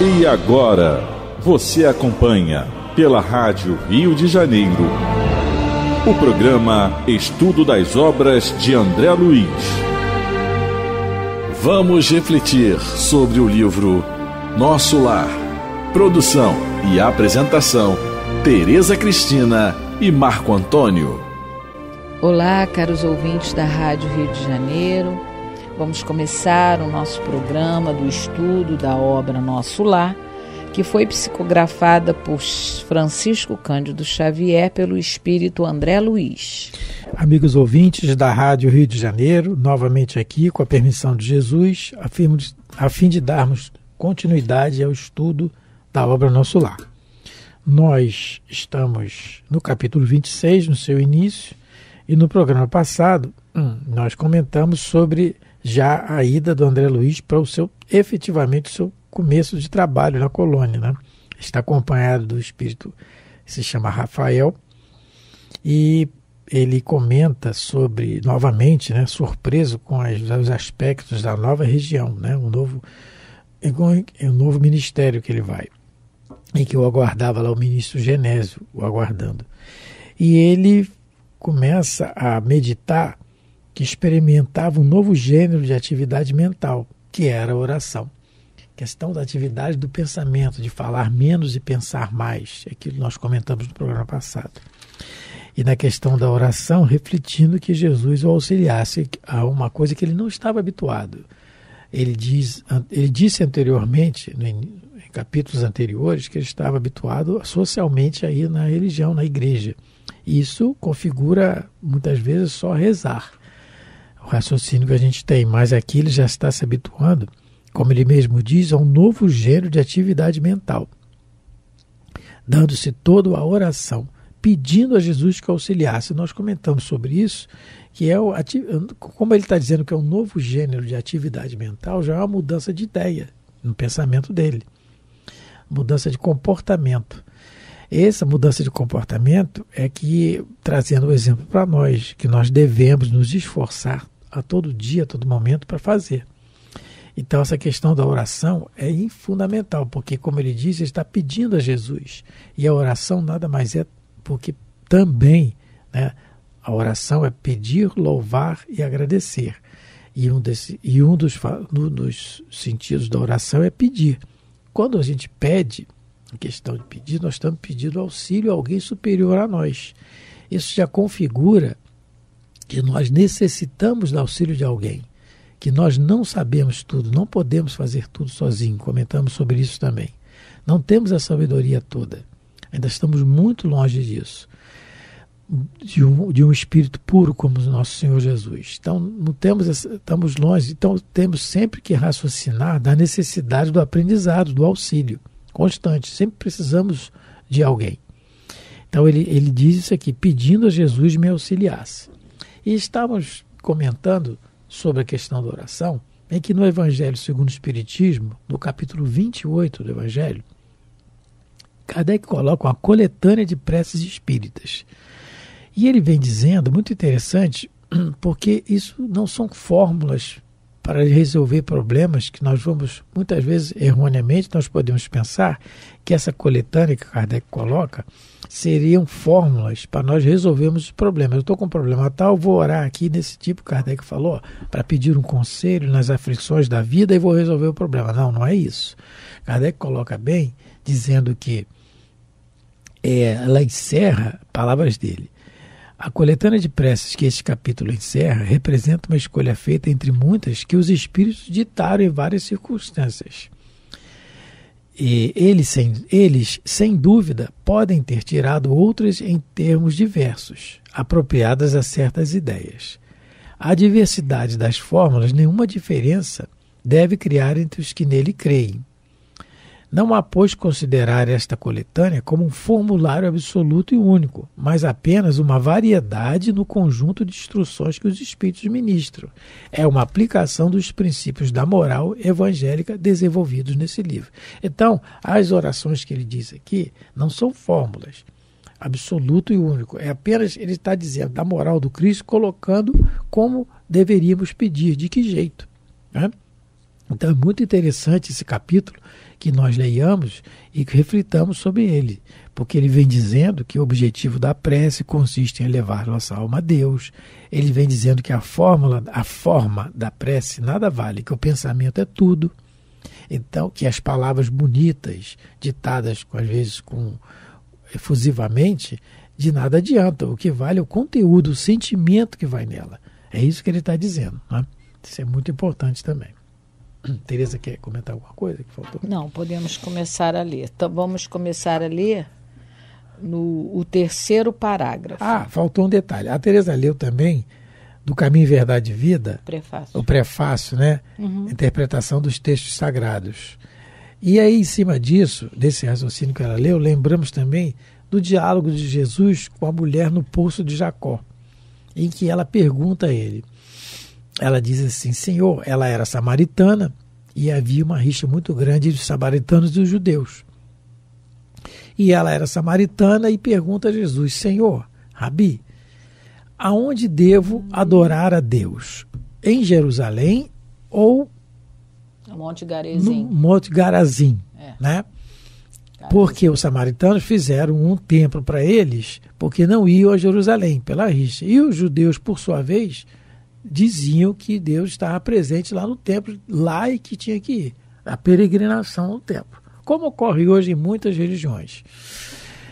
E agora, você acompanha pela Rádio Rio de Janeiro o programa Estudo das Obras de André Luiz. Vamos refletir sobre o livro Nosso Lar. Produção e apresentação, Tereza Cristina e Marco Antônio. Olá, caros ouvintes da Rádio Rio de Janeiro. Vamos começar o nosso programa do estudo da obra Nosso Lar, que foi psicografada por Francisco Cândido Xavier pelo espírito André Luiz. Amigos ouvintes da Rádio Rio de Janeiro, novamente aqui, com a permissão de Jesus, a fim de darmos continuidade ao estudo da obra Nosso Lar. Nós estamos no capítulo 26, no seu início, e no programa passado nós comentamos sobre já a ida do André Luiz para efetivamente o seu começo de trabalho na colônia, né? Está acompanhado do espírito que se chama Rafael, e ele comenta sobre, novamente, né, surpreso com os aspectos da nova região, né, um novo ministério que ele vai, e que o aguardava lá o ministro Genésio, o aguardando. E ele começa a meditar que experimentava um novo gênero de atividade mental, que era a oração. Questão da atividade do pensamento, de falar menos e pensar mais, é aquilo que nós comentamos no programa passado. E na questão da oração, refletindo que Jesus o auxiliasse a uma coisa que ele não estava habituado. Ele disse anteriormente, em capítulos anteriores, que ele estava habituado socialmente a ir na religião, na igreja. Isso configura, muitas vezes, só rezar, o raciocínio que a gente tem, mas aqui ele já está se habituando, como ele mesmo diz, a um novo gênero de atividade mental, dando-se todo à oração, pedindo a Jesus que auxiliasse. Nós comentamos sobre isso, que como ele está dizendo que é um novo gênero de atividade mental, já é uma mudança de ideia no pensamento dele, mudança de comportamento. Essa mudança de comportamento é que, trazendo o exemplo para nós, que nós devemos nos esforçar a todo dia, a todo momento para fazer. Então essa questão da oração é fundamental, porque, como ele diz, ele está pedindo a Jesus. E a oração nada mais é porque também, né, a oração é pedir, louvar e agradecer. E um dos sentidos da oração é pedir. Quando a gente pede, em questão de pedir, nós estamos pedindo auxílio a alguém superior a nós. Isso já configura que nós necessitamos do auxílio de alguém, que nós não sabemos tudo, não podemos fazer tudo sozinho. Comentamos sobre isso também. Não temos a sabedoria toda. Ainda estamos muito longe disso, de um espírito puro como o nosso Senhor Jesus. Então, estamos longe. Então, temos sempre que raciocinar da necessidade do aprendizado, do auxílio constante. Sempre precisamos de alguém. Então, ele diz isso aqui, pedindo a Jesus me auxiliasse. E estávamos comentando sobre a questão da oração, em que no Evangelho segundo o Espiritismo, no capítulo 28 do Evangelho, Kardec coloca uma coletânea de preces espíritas. E ele vem dizendo, muito interessante, porque isso não são fórmulas para resolver problemas que nós vamos, muitas vezes, erroneamente, nós podemos pensar que essa coletânea que Kardec coloca seriam fórmulas para nós resolvermos os problemas. Eu estou com um problema tal, vou orar aqui desse tipo, Kardec falou, para pedir um conselho nas aflições da vida e vou resolver o problema. Não é isso. Kardec coloca bem, dizendo que ela encerra, palavras dele, a coletânea de preces que este capítulo encerra representa uma escolha feita entre muitas que os espíritos ditaram em várias circunstâncias. E eles, sem dúvida, podem ter tirado outras em termos diversos, apropriadas a certas ideias. A diversidade das fórmulas nenhuma diferença deve criar entre os que nele creem. Não há, pois, considerar esta coletânea como um formulário absoluto e único, mas apenas uma variedade no conjunto de instruções que os espíritos ministram. É uma aplicação dos princípios da moral evangélica desenvolvidos nesse livro. Então, as orações que ele diz aqui não são fórmulas, absoluto e único. É apenas, ele está dizendo, da moral do Cristo, colocando como deveríamos pedir, de que jeito, né? Então é muito interessante esse capítulo, que nós leiamos e que reflitamos sobre ele, porque ele vem dizendo que o objetivo da prece consiste em elevar nossa alma a Deus. Ele vem dizendo que a forma da prece nada vale, que o pensamento é tudo. Então, que as palavras bonitas, ditadas às vezes efusivamente, de nada adiantam. O que vale é o conteúdo, o sentimento que vai nela. É isso que ele está dizendo, né? Isso é muito importante também. Tereza, quer comentar alguma coisa que faltou? Não, podemos começar a ler. Então, vamos começar a ler o terceiro parágrafo. Faltou um detalhe. A Tereza leu também do Caminho, Verdade e Vida, o prefácio, né? Interpretação dos textos sagrados. E aí, em cima disso, desse raciocínio que ela leu, lembramos também do diálogo de Jesus com a mulher no poço de Jacó, em que ela pergunta a ele. Ela diz assim: Senhor, ela era samaritana e havia uma rixa muito grande entre os samaritanos e os judeus. E ela era samaritana e pergunta a Jesus: Senhor, Rabi, aonde devo adorar a Deus? Em Jerusalém ou no Monte Garizim? No Monte Garizim, né? Porque os samaritanos fizeram um templo para eles, porque não iam a Jerusalém pela rixa. E os judeus, por sua vez, diziam que Deus estava presente lá no templo, lá e que tinha que ir. A peregrinação no templo, como ocorre hoje em muitas religiões.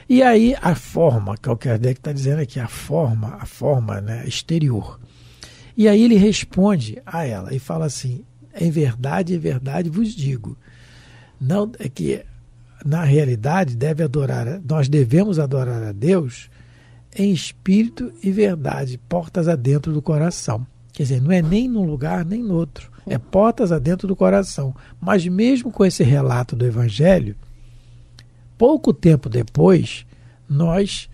E aí a forma, que é o que Kardec está dizendo aqui, a forma, né, exterior. E aí ele responde a ela e fala assim: em verdade vos digo, não é que na realidade nós devemos adorar a Deus em espírito e verdade, portas adentro do coração. Quer dizer, não é nem num lugar nem no outro, é portas adentro do coração. Mas mesmo com esse relato do Evangelho, pouco tempo depois, nós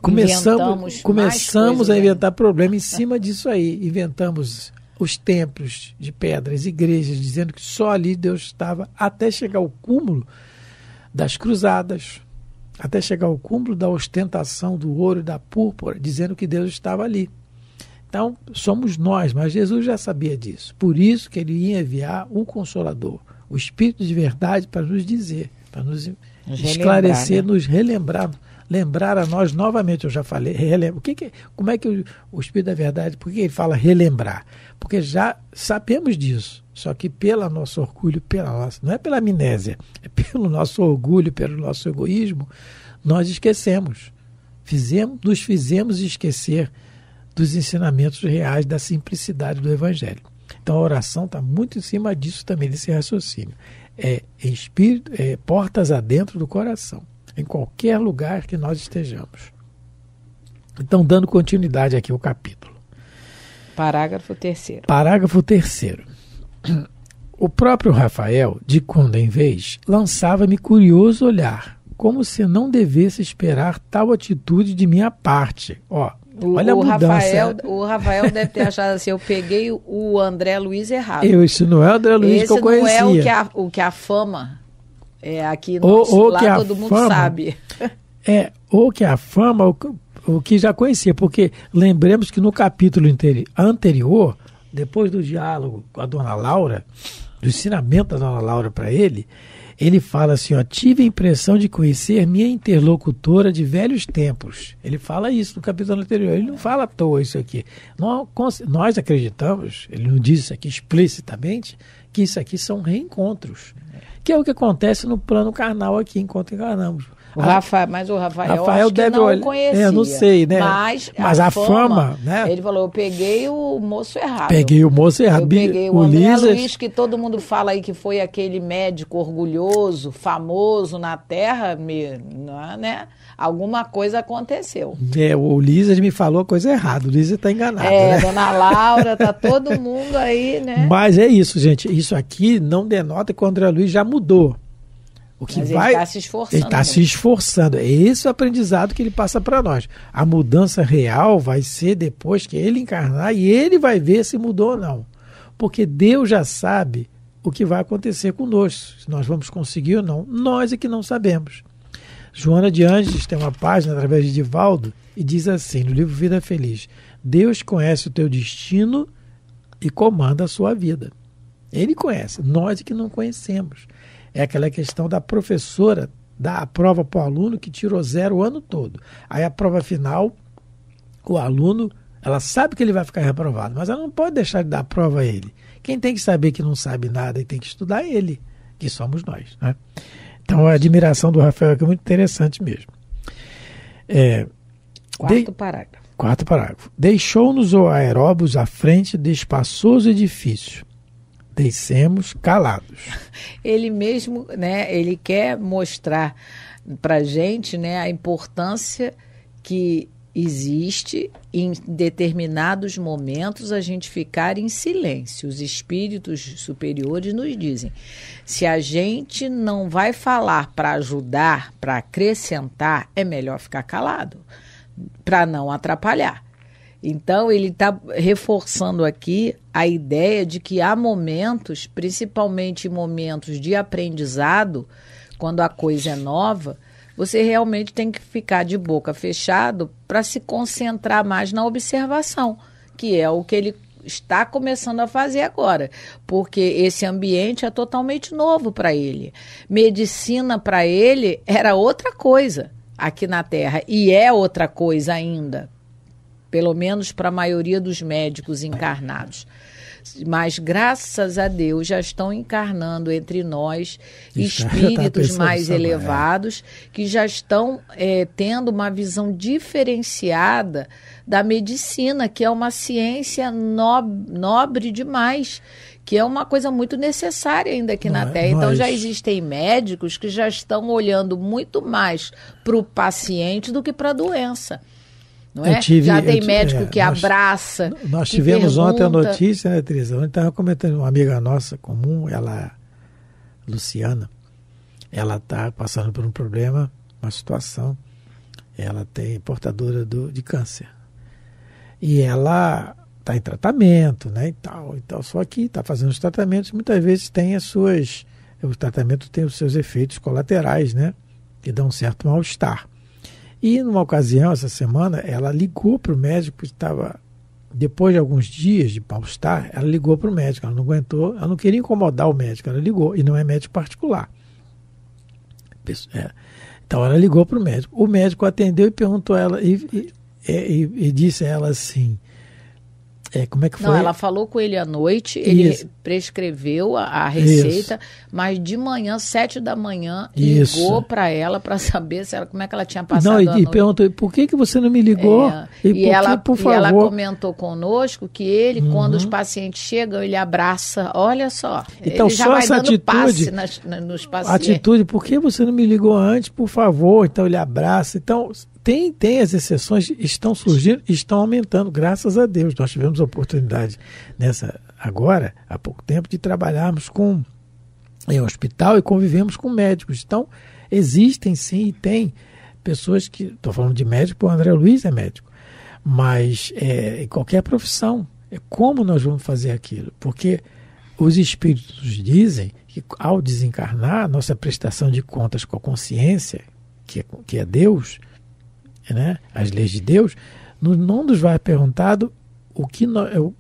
começamos a inventar problema em cima disso aí. Inventamos os templos de pedras, igrejas, dizendo que só ali Deus estava, até chegar ao cúmulo das cruzadas, até chegar ao cúmulo da ostentação do ouro e da púrpura, dizendo que Deus estava ali. Então, somos nós, mas Jesus já sabia disso. Por isso que ele ia enviar o Consolador, o Espírito de verdade, para nos dizer, para nos esclarecer, né? Nos relembrar, lembrar a nós novamente. Eu já falei, como é que o Espírito da verdade, por que ele fala relembrar? Porque já sabemos disso, só que pelo nosso orgulho, não é pela amnésia, é pelo nosso orgulho, pelo nosso egoísmo, nós esquecemos. Nos fizemos esquecer dos ensinamentos reais, da simplicidade do Evangelho. Então a oração está muito em cima disso também, desse raciocínio. É espírito, portas adentro do coração, em qualquer lugar que nós estejamos. Então, dando continuidade aqui ao capítulo. Parágrafo 3º. Parágrafo 3º. O próprio Rafael, de quando em vez, lançava-me curioso olhar, como se não devesse esperar tal atitude de minha parte. Olha a mudança. O Rafael deve ter achado assim: eu peguei o André Luiz errado. Isso não é o André Luiz que eu conhecia. Esse não é o que a fama é aqui no lá todo mundo sabe. Ou que a fama, o que já conhecia, porque lembremos que no capítulo anterior, depois do diálogo com a dona Laura, do ensinamento da dona Laura para ele fala assim: tive a impressão de conhecer minha interlocutora de velhos tempos. Ele fala isso no capítulo anterior, ele não fala à toa isso aqui. Nós acreditamos, ele não diz isso aqui explicitamente, que isso aqui são reencontros, que é o que acontece no plano carnal aqui, enquanto encarnamos. Mas o Rafael deve não conhecia. Eu não sei, né? Mas a fama, né? Ele falou: eu peguei o moço errado. Peguei o moço errado. Eu peguei o André Luiz, que todo mundo fala aí que foi aquele médico orgulhoso, famoso na terra, né? Alguma coisa aconteceu. O Ulisses me falou a coisa errada. O Ulisses está enganado. Né? Dona Laura, tá todo mundo aí, né? Mas é isso, gente. Isso aqui não denota que o André Luiz já mudou. Mas ele está se esforçando. Ele está se esforçando. É esse o aprendizado que ele passa para nós. A mudança real vai ser depois que ele encarnar e ele vai ver se mudou ou não. Porque Deus já sabe o que vai acontecer conosco. Se nós vamos conseguir ou não. Nós é que não sabemos. Joana de Ângeles tem uma página através de Divaldo e diz assim, no livro Vida Feliz: Deus conhece o teu destino e comanda a sua vida. Ele conhece, nós é que não conhecemos. É aquela questão da professora dar a prova para o aluno que tirou 0 o ano todo. Aí a prova final, o aluno, ela sabe que ele vai ficar reprovado, mas ela não pode deixar de dar a prova a ele. Quem tem que saber que não sabe nada e tem que estudar é ele, que somos nós, né? Então a admiração do Rafael é muito interessante mesmo. Quarto parágrafo. Deixou-nos o aeróbus à frente de espaçoso edifício. Descemos calados. Ele mesmo, né, ele quer mostrar para a gente, né, a importância que existe em determinados momentos a gente ficar em silêncio. Os espíritos superiores nos dizem, se a gente não vai falar para ajudar, para acrescentar, é melhor ficar calado, para não atrapalhar. Então, ele está reforçando aqui a ideia de que há momentos, principalmente momentos de aprendizado, quando a coisa é nova, você realmente tem que ficar de boca fechada para se concentrar mais na observação, que é o que ele está começando a fazer agora, porque esse ambiente é totalmente novo para ele. Medicina para ele era outra coisa aqui na Terra, e é outra coisa ainda, pelo menos para a maioria dos médicos encarnados. Mas, graças a Deus, já estão encarnando entre nós espíritos mais elevados que já estão tendo uma visão diferenciada da medicina, que é uma ciência nobre demais, que é uma coisa muito necessária ainda aqui na Terra. Então, já existem médicos que já estão olhando muito mais para o paciente do que para a doença. Não é? Já tem médico que abraça. Nós tivemos ontem a notícia, né, Teresa? Ontem estava comentando uma amiga nossa comum, ela, Luciana, ela está passando por um problema, uma situação. Ela tem portadora de câncer. E ela está em tratamento, né? E tal, só que está fazendo os tratamentos, muitas vezes tem o tratamento tem os seus efeitos colaterais, né? Que dão um certo mal-estar. E numa ocasião, essa semana, ela ligou para o médico, depois de alguns dias de mal-estar, ela ligou para o médico, ela não aguentou, ela não queria incomodar o médico, ela ligou, e não é médico particular. Então ela ligou para o médico atendeu e perguntou a ela, e disse a ela assim, como é que foi? Não, ela falou com ele à noite, ele prescreveu a receita, mas de manhã, 7 da manhã, ligou para ela para saber como é que ela tinha passado a noite. E perguntou, por que você não me ligou? Por favor? E ela comentou conosco que ele, quando os pacientes chegam, ele abraça, olha só, então, ele já só vai essa dando atitude, passe nos pacientes. Atitude, por que você não me ligou antes, por favor? Então ele abraça, então... Tem as exceções, estão surgindo, estão aumentando, graças a Deus. Nós tivemos a oportunidade agora, há pouco tempo, de trabalharmos em hospital e convivemos com médicos. Então, existem sim, e tem pessoas que, estou falando de médico, o André Luiz é médico, mas em qualquer profissão, como nós vamos fazer aquilo? Porque os espíritos dizem que ao desencarnar, nossa prestação de contas com a consciência, que é Deus, né? As leis de Deus, não nos vai perguntado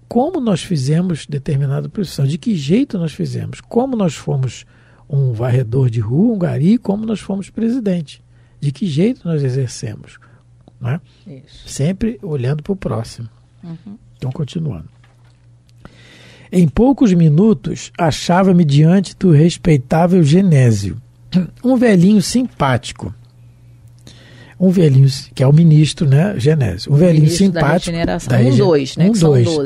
como nós fizemos determinada profissão, de que jeito nós fizemos, como nós fomos um varredor de rua, um gari, como nós fomos presidente, de que jeito nós exercemos, né? Isso. Sempre olhando para o próximo. Então, continuando. Em poucos minutos, achava-me diante do respeitável Genésio, um velhinho simpático, que é o ministro, né, Genésio, um velhinho simpático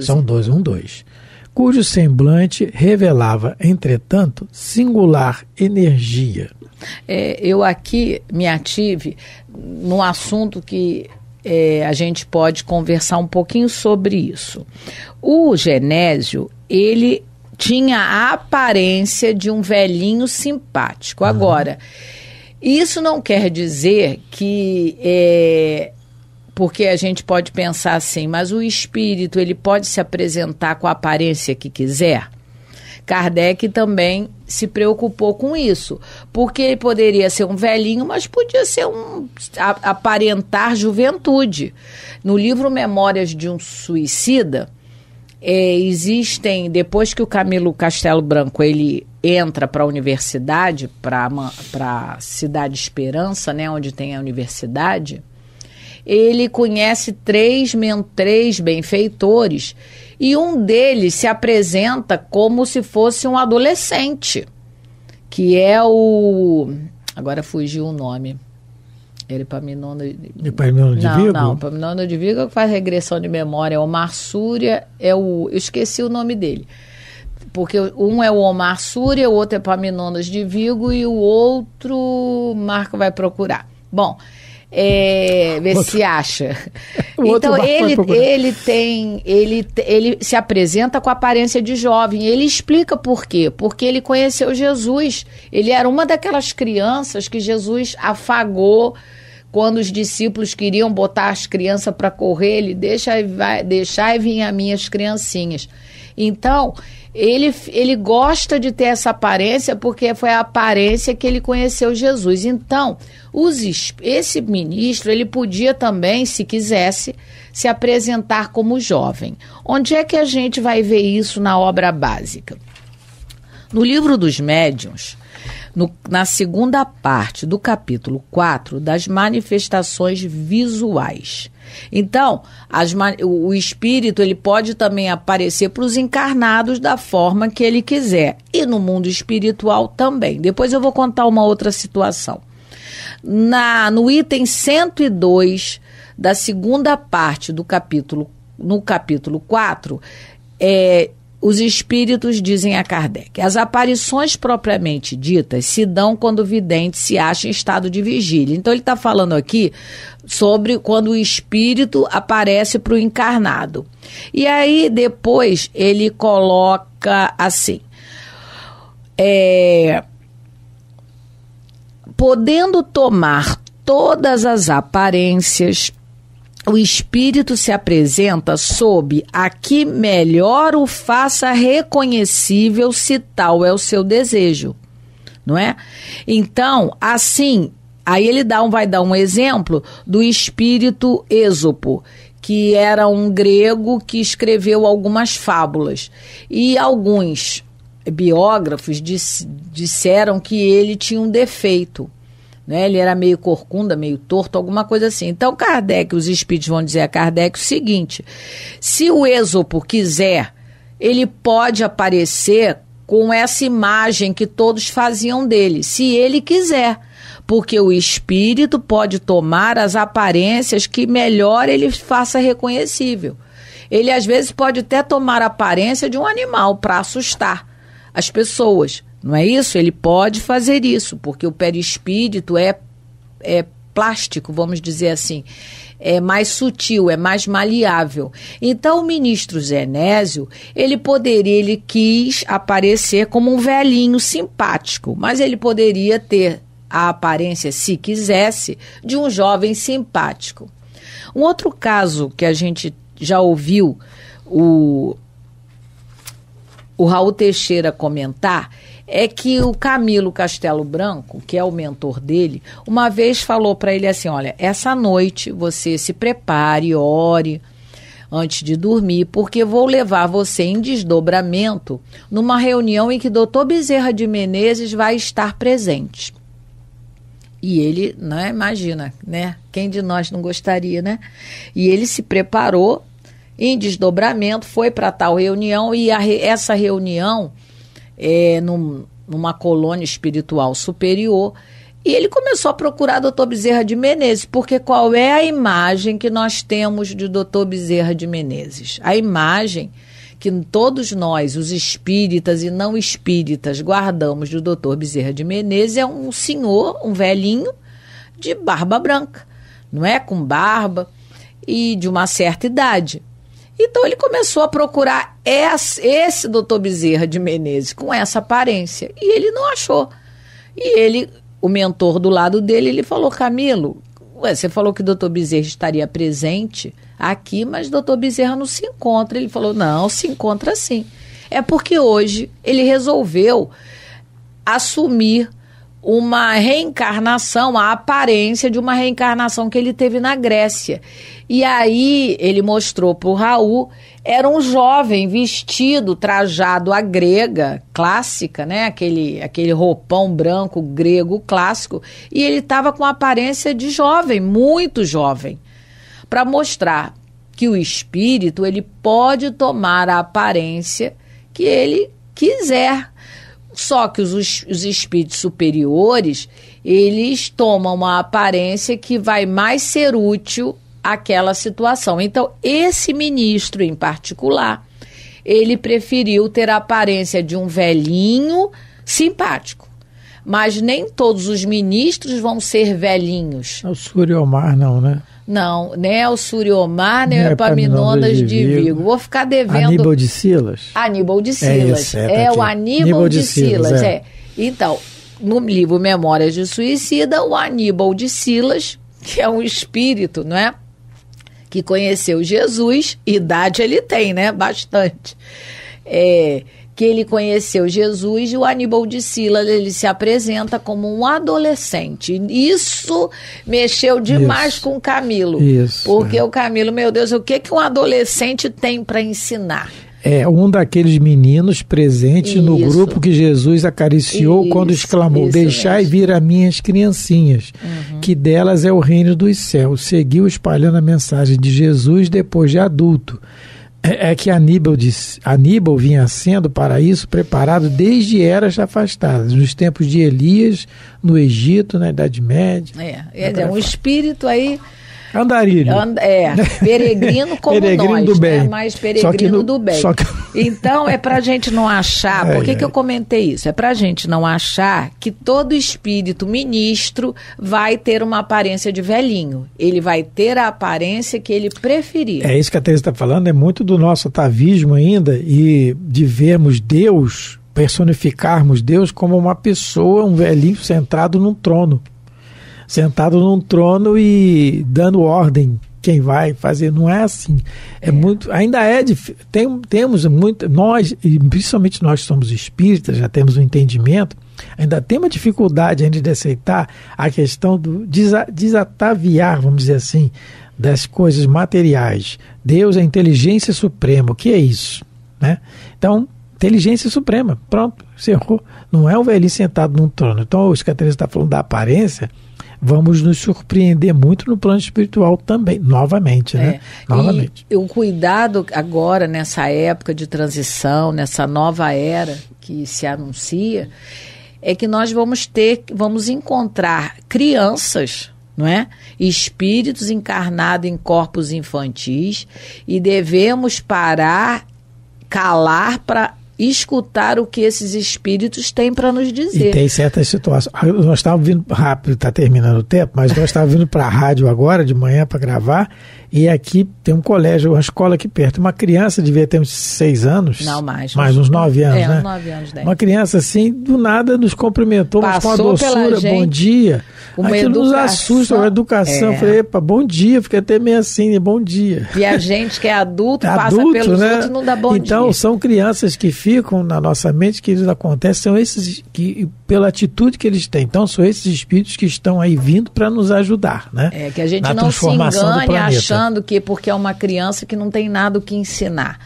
são dois, cujo semblante revelava, entretanto, singular energia. Eu aqui me ative num assunto que a gente pode conversar um pouquinho sobre isso. O Genésio, ele tinha a aparência de um velhinho simpático. Agora, isso não quer dizer que, porque a gente pode pensar assim, mas o espírito ele pode se apresentar com a aparência que quiser? Kardec também se preocupou com isso, porque ele poderia ser um velhinho, mas podia ser aparentar juventude. No livro Memórias de um Suicida, existem, depois que o Camilo Castelo Branco ele entra para a universidade, para a Cidade Esperança, né, onde tem a universidade, ele conhece três benfeitores, e um deles se apresenta como se fosse um adolescente, que é o... Agora fugiu o nome. Epaminondas de Vigo? Não, Epaminondas de Vigo que faz regressão de memória. Omar Súria eu esqueci o nome dele. Porque um é o Omar Súria, o outro é Epaminondas de Vigo e o outro Marco vai procurar. Bom, vê se acha. Então ele se apresenta com a aparência de jovem. Ele explica por quê. Porque ele conheceu Jesus. Ele era uma daquelas crianças que Jesus afagou quando os discípulos queriam botar as crianças para correr. Ele deixai vir a minhas criancinhas. Então ele gosta de ter essa aparência porque foi a aparência que ele conheceu Jesus. Então, esse ministro, ele podia também, se quisesse, se apresentar como jovem. Onde é que a gente vai ver isso na obra básica? No livro dos médiuns, na segunda parte do capítulo 4, das manifestações visuais. Então, o espírito ele pode também aparecer para os encarnados da forma que ele quiser. E no mundo espiritual também. Depois eu vou contar uma outra situação. No item 102 da segunda parte do capítulo, no capítulo 4, os espíritos dizem a Kardec: as aparições propriamente ditas se dão quando o vidente se acha em estado de vigília. Então ele está falando aqui sobre quando o espírito aparece para o encarnado. E aí depois ele coloca assim: podendo tomar todas as aparências, o espírito se apresenta sob a que melhor o faça reconhecível, se tal é o seu desejo, não é? Então, assim, aí ele vai dar um exemplo do espírito Êxopo, que era um grego que escreveu algumas fábulas, e alguns biógrafos disseram que ele tinha um defeito. Né? Ele era meio corcunda, meio torto, alguma coisa assim. Então Kardec, os espíritos vão dizer a Kardec o seguinte: se o Êxopo quiser, ele pode aparecer com essa imagem que todos faziam dele, se ele quiser, porque o espírito pode tomar as aparências que melhor ele faça reconhecível. Ele às vezes pode até tomar a aparência de um animal para assustar as pessoas. Não é isso? Ele pode fazer isso, porque o perispírito é plástico, vamos dizer assim, é mais sutil, é mais maleável. Então, o ministro Zenésio, ele quis aparecer como um velhinho simpático, mas ele poderia ter a aparência, se quisesse, de um jovem simpático. Um outro caso que a gente já ouviu o Raul Teixeira comentar é que o Camilo Castelo Branco, que é o mentor dele, uma vez falou para ele assim: olha, essa noite você se prepare, ore antes de dormir, porque vou levar você em desdobramento numa reunião em que Dr. Bezerra de Menezes vai estar presente. E ele, né, imagina, né? Quem de nós não gostaria, né? E ele se preparou em desdobramento, foi para tal reunião, e essa reunião numa colônia espiritual superior, e ele começou a procurar Dr. Bezerra de Menezes, porque qual é a imagem que nós temos de Dr. Bezerra de Menezes? A imagem que todos nós, os espíritas e não espíritas, guardamos do Dr. Bezerra de Menezes é um senhor, um velhinho de barba branca, não é? Com barba e de uma certa idade. Então ele começou a procurar esse Dr. Bezerra de Menezes com essa aparência, e ele não achou. E ele, o mentor do lado dele, ele falou: Camilo, você falou que o Dr. Bezerra estaria presente aqui, mas o Dr. Bezerra não se encontra. Ele falou: não, se encontra sim. É porque hoje ele resolveu assumir uma reencarnação, a aparência de uma reencarnação que ele teve na Grécia. E aí ele mostrou para o Raul, era um jovem vestido, trajado à grega, clássica, né? Aquele roupão branco grego clássico, e ele estava com a aparência de jovem, muito jovem, para mostrar que o espírito ele pode tomar a aparência que ele quiser. Só que os espíritos superiores, eles tomam uma aparência que vai mais ser útil àquela situação. Então, esse ministro em particular, ele preferiu ter a aparência de um velhinho simpático. Mas nem todos os ministros vão ser velhinhos. O Suriomar não, né? Não, nem é o Suriomar, nem é o Epaminondas de Vigo. Vou ficar devendo... Aníbal de Silas? Aníbal de Silas. O Aníbal de Silas. Então, no livro Memórias de Suicida, o Aníbal de Silas, que é um espírito, não é? Que conheceu Jesus, idade ele tem, né? Bastante. Que ele conheceu Jesus, e o Aníbal de Silas, ele se apresenta como um adolescente. Isso mexeu demais com o Camilo. Porque o Camilo, meu Deus, o que um adolescente tem para ensinar? É um daqueles meninos presentes no grupo que Jesus acariciou quando exclamou, deixai vir a minhas criancinhas, que delas é o reino dos céus. Seguiu espalhando a mensagem de Jesus depois de adulto. É que Aníbal vinha sendo para isso preparado desde eras afastadas, nos tempos de Elias, no Egito, na Idade Média. É um espírito aí... Andarilho. Peregrino como peregrino nós, do bem. Né? Mas peregrino do bem. Então, é pra gente não achar... Por que eu comentei isso? É pra gente não achar que todo espírito ministro vai ter uma aparência de velhinho. Ele vai ter a aparência que ele preferir. É isso que a Teresa está falando, é muito do nosso atavismo ainda, e de vermos Deus, personificarmos Deus como uma pessoa, um velhinho sentado num trono e dando ordem quem vai fazer. Não é assim. Ainda é difícil. Temos muito, nós, e principalmente nós que somos espíritas, já temos um entendimento, ainda tem uma dificuldade ainda de aceitar a questão do desataviar, vamos dizer assim, das coisas materiais. Deus é a inteligência suprema. O que é isso? Né? Então, inteligência suprema. Pronto, encerrou. Não é um velhinho sentado num trono. Então, o que a Teresa está falando da aparência, vamos nos surpreender muito no plano espiritual também, novamente, né? Novamente. E o cuidado agora, nessa época de transição, nessa nova era que se anuncia, é que nós vamos encontrar crianças, não é? Espíritos encarnados em corpos infantis, e devemos calar para escutar o que esses espíritos têm para nos dizer. E tem certas situações. Nós estávamos vindo rápido, está terminando o tempo, mas nós estávamos vindo para a rádio agora de manhã para gravar, e aqui tem um colégio, uma escola aqui perto. Uma criança devia ter uns 6 anos. Não, mais uns 9 anos, né? Uns 9 anos, 10. Uma criança assim, do nada nos cumprimentou, mas com a doçura, bom dia. Aquilo nos assusta, a educação. Eu falei, epa, bom dia, fica até meio assim, bom dia. E a gente que é adulto, passa pelos outros e não dá bom dia. Então, são crianças que ficam na nossa mente, que eles acontecem, são esses que, pela atitude que eles têm. Então, são esses espíritos que estão aí vindo para nos ajudar, né? Que a gente não se engane achando que porque é uma criança que não tem nada o que ensinar.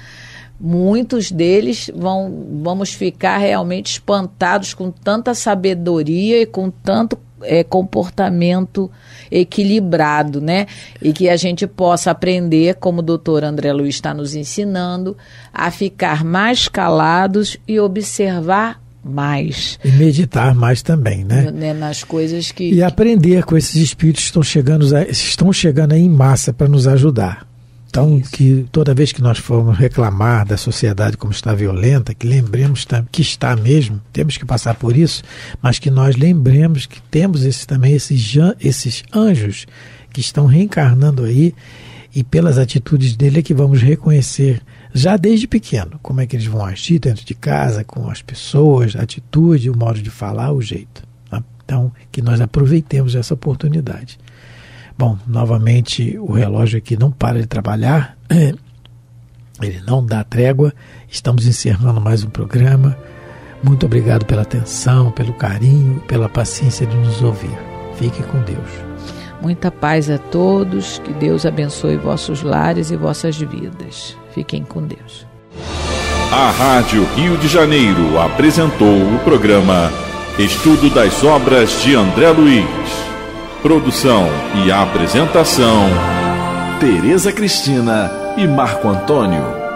Muitos deles vamos ficar realmente espantados com tanta sabedoria e com tanto comportamento equilibrado, né? E que a gente possa aprender, como o doutor André Luiz está nos ensinando, a ficar mais calados e observar mais. E meditar mais também, né? Nas coisas que... E aprender com esses espíritos que estão chegando aí em massa para nos ajudar. Então, que toda vez que nós formos reclamar da sociedade como está violenta, que lembremos que está mesmo, temos que passar por isso, mas que nós lembremos que temos esses anjos que estão reencarnando aí, e pelas atitudes dele é que vamos reconhecer, já desde pequeno, como é que eles vão agir dentro de casa, com as pessoas, a atitude, o modo de falar, o jeito. Tá? Então, que nós aproveitemos essa oportunidade. Bom, novamente o relógio aqui não para de trabalhar, ele não dá trégua, estamos encerrando mais um programa. Muito obrigado pela atenção, pelo carinho, pela paciência de nos ouvir. Fique com Deus. Muita paz a todos, que Deus abençoe vossos lares e vossas vidas. Fiquem com Deus. A Rádio Rio de Janeiro apresentou o programa Estudo das Obras de André Luiz. Produção e apresentação, Tereza Cristina e Marco Antônio.